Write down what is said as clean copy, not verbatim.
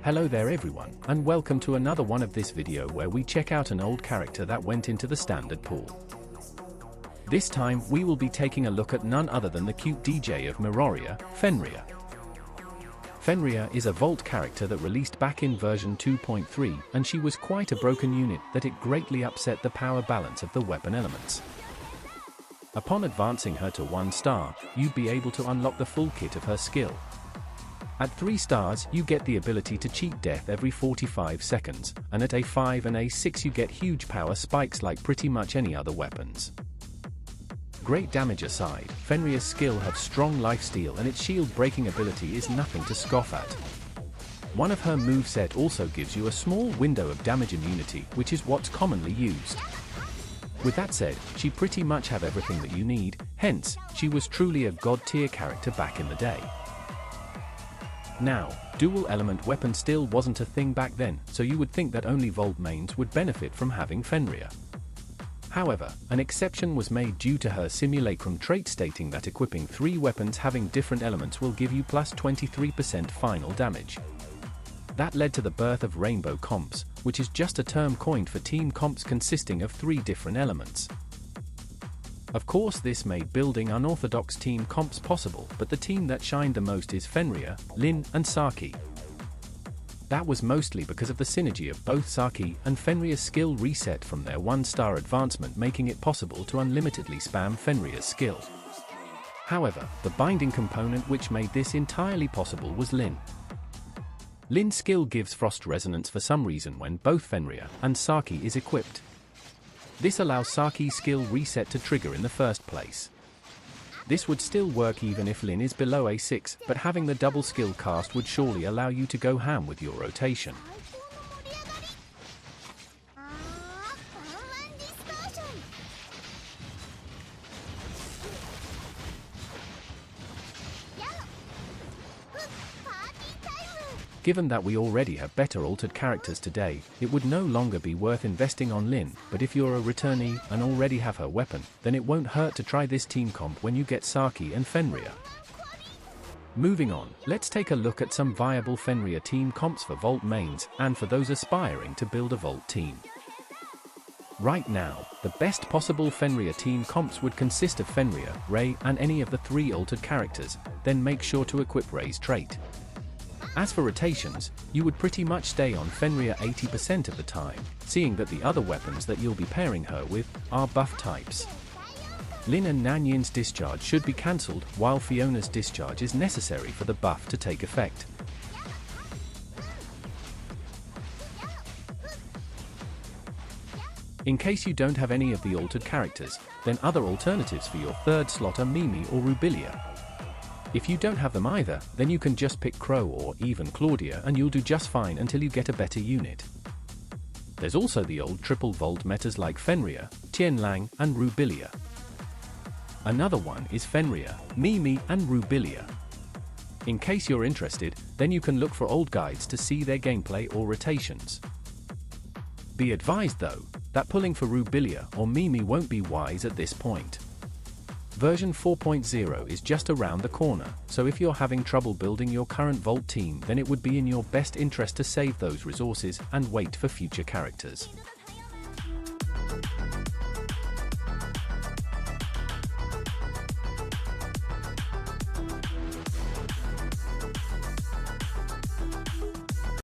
Hello there everyone, and welcome to another one of this video where we check out an old character that went into the standard pool. This time, we will be taking a look at none other than the cute DJ of Meroria, Fenrir. Fenrir is a Vault character that released back in version 2.3, and she was quite a broken unit that it greatly upset the power balance of the weapon elements. Upon advancing her to 1 star, you'd be able to unlock the full kit of her skill. At 3 stars, you get the ability to cheat death every 45 seconds, and at A5 and A6 you get huge power spikes like pretty much any other weapons. Great damage aside, Fenrir's skill have strong lifesteal and its shield breaking ability is nothing to scoff at. One of her moveset also gives you a small window of damage immunity, which is what's commonly used. With that said, she pretty much have everything that you need, hence, she was truly a god tier character back in the day. Now, dual element weapon still wasn't a thing back then, so you would think that only Vault mains would benefit from having Fenrir. However, an exception was made due to her simulacrum trait stating that equipping 3 weapons having different elements will give you plus 23% final damage. That led to the birth of Rainbow Comps, which is just a term coined for team comps consisting of 3 different elements. Of course, this made building unorthodox team comps possible, but the team that shined the most is Fenrir, Lyn, and Saki. That was mostly because of the synergy of both Saki and Fenrir's skill reset from their 1-star advancement, making it possible to unlimitedly spam Fenrir's skill. However, the binding component which made this entirely possible was Lyn. Lyn's skill gives frost resonance for some reason when both Fenrir and Saki is equipped. This allows Saki's skill reset to trigger in the first place. This would still work even if Lyn is below A6, but having the double skill cast would surely allow you to go ham with your rotation. Given that we already have better altered characters today, it would no longer be worth investing on Lyn, but if you're a returnee and already have her weapon, then it won't hurt to try this team comp when you get Saki and Fenrir. Moving on, let's take a look at some viable Fenrir team comps for Vault mains, and for those aspiring to build a Vault team. Right now, the best possible Fenrir team comps would consist of Fenrir, Ray, and any of the 3 altered characters, then make sure to equip Ray's trait. As for rotations, you would pretty much stay on Fenrir 80% of the time, seeing that the other weapons that you'll be pairing her with are buff types. Lyn and Nanyin's discharge should be cancelled, while Fiona's discharge is necessary for the buff to take effect. In case you don't have any of the altered characters, then other alternatives for your 3rd slot are Mimi or Rubilia. If you don't have them either, then you can just pick Crow or even Claudia and you'll do just fine until you get a better unit. There's also the old triple Vault metas like Fenrir, Tianlang, and Rubilia. Another one is Fenrir, Mimi, and Rubilia. In case you're interested, then you can look for old guides to see their gameplay or rotations. Be advised though, that pulling for Rubilia or Mimi won't be wise at this point. Version 4.0 is just around the corner, so if you're having trouble building your current Vault team, then it would be in your best interest to save those resources and wait for future characters.